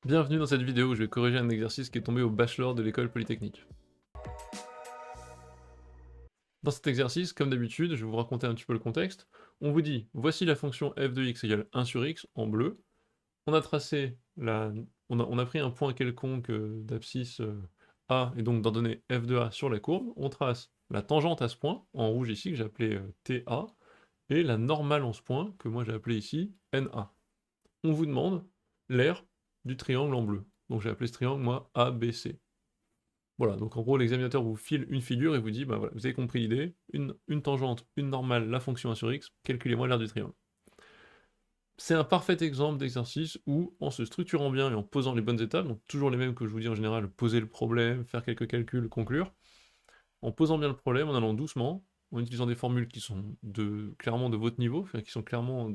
Bienvenue dans cette vidéo où je vais corriger un exercice qui est tombé au bachelor de l'école polytechnique. Dans cet exercice, comme d'habitude, je vais vous raconter un petit peu le contexte. On vous dit, voici la fonction f de x égale 1 sur x en bleu. On a tracé on a pris un point quelconque d'abscisse A et donc d'en donner f de a sur la courbe. On trace la tangente à ce point, en rouge ici, que j'ai appelé TA, et la normale en ce point, que moi j'ai appelé ici NA. On vous demande l'aire du triangle en bleu. Donc j'ai appelé ce triangle, moi, ABC. Voilà, donc en gros, l'examinateur vous file une figure et vous dit, bah voilà, vous avez compris l'idée, une tangente, une normale, la fonction 1 sur x, calculez-moi l'aire du triangle. C'est un parfait exemple d'exercice où, en se structurant bien et en posant les bonnes étapes, donc toujours les mêmes que je vous dis en général, poser le problème, faire quelques calculs, conclure, en posant bien le problème, en allant doucement, en utilisant des formules qui sont clairement de votre niveau, enfin, qui sont clairement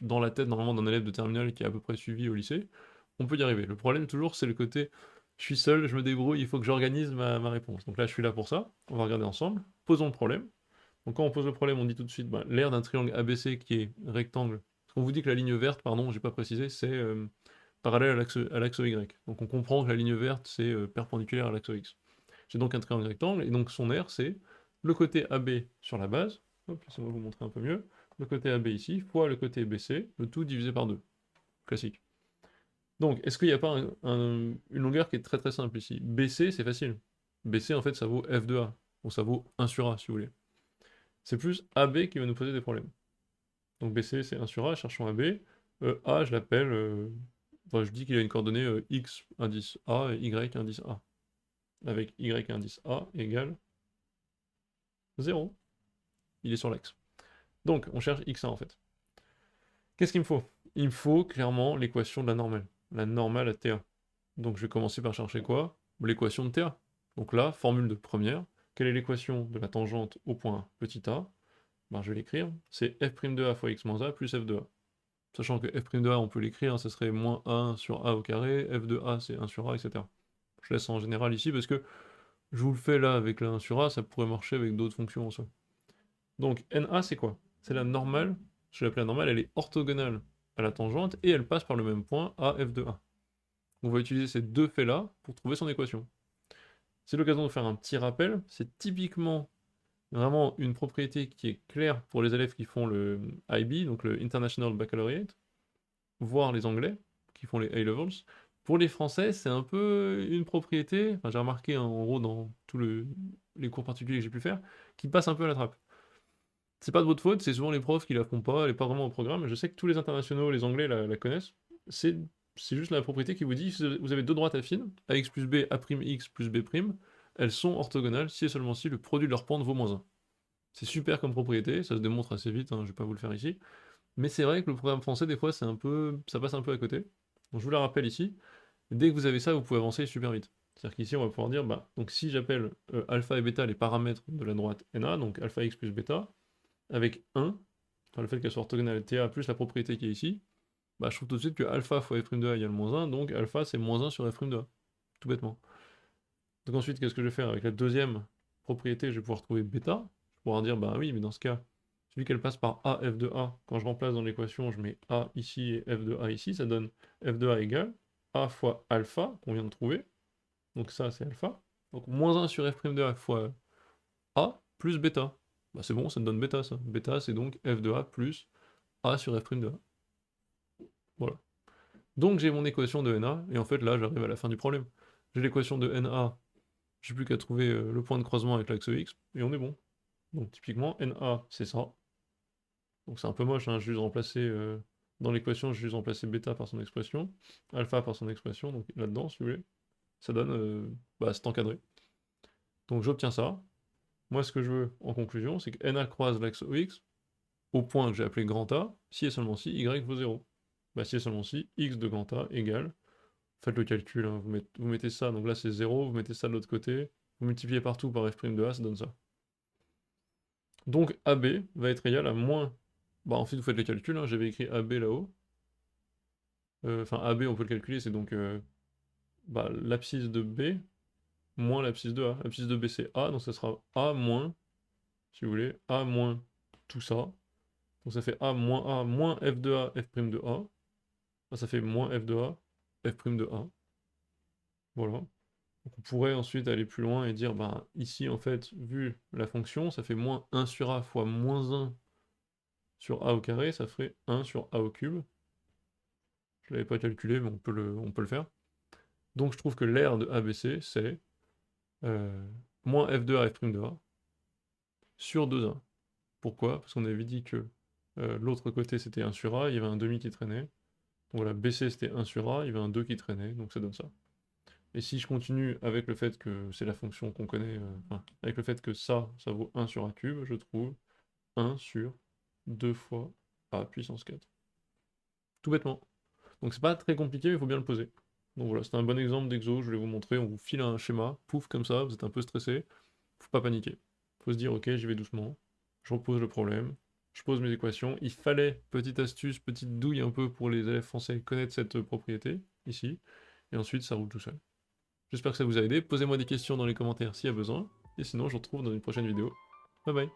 dans la tête normalement d'un élève de terminale qui a à peu près suivi au lycée, on peut y arriver. Le problème toujours c'est le côté je suis seul, je me débrouille, il faut que j'organise ma réponse. Donc là je suis là pour ça, on va regarder ensemble, posons le problème. Donc quand on pose le problème, on dit tout de suite bah, l'aire d'un triangle ABC qui est rectangle. On vous dit que la ligne verte, pardon, j'ai pas précisé, c'est parallèle à l'axe Y. Donc on comprend que la ligne verte c'est perpendiculaire à l'axe X. J'ai donc un triangle rectangle, et donc son aire c'est le côté AB sur la base, hop, laissez-moi vous montrer un peu mieux, le côté AB ici, fois le côté BC, le tout divisé par 2. Classique. Donc, est-ce qu'il n'y a pas une longueur qui est très très simple ici? BC, c'est facile. BC, en fait, ça vaut F de A. Ou ça vaut 1 sur A, si vous voulez. C'est plus AB qui va nous poser des problèmes. Donc BC, c'est 1 sur A, cherchons AB. A, je l'appelle... enfin, je dis qu'il a une coordonnée X indice A et Y indice A. Avec Y indice A égale 0. Il est sur l'axe. Donc, on cherche X1 en fait. Qu'est-ce qu'il me faut? Il me faut clairement l'équation de la normale. La normale à TA. Donc je vais commencer par chercher quoi? L'équation de TA. Donc là, formule de première. Quelle est l'équation de la tangente au point petit a? Ben, je vais l'écrire. C'est f' de a fois x moins a plus f de a. Sachant que f' de a, on peut l'écrire, ça serait moins 1 sur a au carré, f de a c'est 1 sur a, etc. Je laisse en général ici parce que je vous le fais là avec la 1 sur a, ça pourrait marcher avec d'autres fonctions en soi. Donc NA c'est quoi? C'est la normale, je l'appelle la normale, elle est orthogonale à la tangente et elle passe par le même point à f de a. On va utiliser ces deux faits-là pour trouver son équation. C'est l'occasion de faire un petit rappel, c'est typiquement vraiment une propriété qui est claire pour les élèves qui font le IB, donc le International Baccalaureate, voire les Anglais qui font les A-Levels. Pour les Français, c'est un peu une propriété, enfin, j'ai remarqué en gros dans tous les cours particuliers que j'ai pu faire, qui passe un peu à la trappe. C'est pas de votre faute, c'est souvent les profs qui la font pas, elle est pas vraiment au programme. Je sais que tous les internationaux, les Anglais la connaissent. C'est juste la propriété qui vous dit si vous avez deux droites affines, ax plus b, a'x plus b', elles sont orthogonales si et seulement si le produit de leurs pentes vaut moins 1. C'est super comme propriété, ça se démontre assez vite, hein, je vais pas vous le faire ici. Mais c'est vrai que le programme français, des fois, ça passe un peu à côté. Donc je vous la rappelle ici. Dès que vous avez ça, vous pouvez avancer super vite. C'est-à-dire qu'ici, on va pouvoir dire, bah, donc si j'appelle alpha et bêta les paramètres de la droite NA, donc alpha x plus bêta, avec 1, enfin le fait qu'elle soit orthogonale à TA plus la propriété qui est ici, bah, je trouve tout de suite que alpha fois f' de a égale moins 1, donc alpha c'est moins 1 sur f' de a, tout bêtement. Donc ensuite, qu'est-ce que je vais faire? Avec la deuxième propriété, je vais pouvoir trouver bêta. Je vais pouvoir dire, bah oui, mais dans ce cas, celui qu'elle passe par a f de a, quand je remplace dans l'équation, je mets a ici et f de a ici, ça donne f de a égale a fois alpha, qu'on vient de trouver, donc ça c'est alpha, donc moins 1 sur f' de a fois a plus bêta. Bah c'est bon, ça me donne bêta ça. Bêta c'est donc f de a plus a sur f' de a. Voilà. Donc j'ai mon équation de NA, et en fait là j'arrive à la fin du problème. J'ai l'équation de NA, j'ai plus qu'à trouver le point de croisement avec l'axe X, et on est bon. Donc typiquement NA c'est ça. Donc c'est un peu moche, hein, je vais juste remplacer dans l'équation, je vais juste remplacer bêta par son expression, alpha par son expression, donc là-dedans si vous voulez. Ça donne, bah c'est encadré. Donc j'obtiens ça. Moi ce que je veux en conclusion, c'est que NA croise l'axe OX au point que j'ai appelé grand A, si et seulement si Y vaut 0. Bah si et seulement si X de grand A égale, faites le calcul, hein, vous mettez ça, donc là c'est 0, vous mettez ça de l'autre côté, vous multipliez partout par f' de A, ça donne ça. Donc AB va être égal à moins, bah ensuite vous faites les calculs, hein, j'avais écrit AB là-haut, enfin AB on peut le calculer, c'est donc bah, l'abscisse de B moins l'abscisse de A. L'abscisse de B c'est A, donc ça sera A moins, si vous voulez, A moins tout ça. Donc ça fait A moins f de A, f' de A. Ça fait moins f de A, f' de A. Voilà. Donc on pourrait ensuite aller plus loin et dire, bah ici en fait, vu la fonction, ça fait moins 1 sur A fois moins 1 sur A au carré, ça ferait 1 sur A au cube. Je l'avais pas calculé, mais on peut le faire. Donc je trouve que l'aire de ABC, c'est moins f de A f' de A sur 2A. Pourquoi? Parce qu'on avait dit que l'autre côté c'était 1 sur A, il y avait un demi qui traînait. Donc voilà, BC c'était 1 sur A, il y avait un 2 qui traînait, donc ça donne ça. Et si je continue avec le fait que c'est la fonction qu'on connaît, enfin, avec le fait que ça vaut 1 sur A cube, je trouve 1 sur 2 fois A puissance 4. Tout bêtement. Donc c'est pas très compliqué, mais il faut bien le poser. Donc voilà, c'était un bon exemple d'exo, je voulais vous montrer, on vous file un schéma, pouf, comme ça, vous êtes un peu stressé, faut pas paniquer. Faut se dire, ok, j'y vais doucement, je repose le problème, je pose mes équations. Il fallait, petite astuce, petite douille un peu pour les élèves français, connaître cette propriété, ici, et ensuite ça roule tout seul. J'espère que ça vous a aidé, posez-moi des questions dans les commentaires s'il y a besoin, et sinon je vous retrouve dans une prochaine vidéo. Bye bye.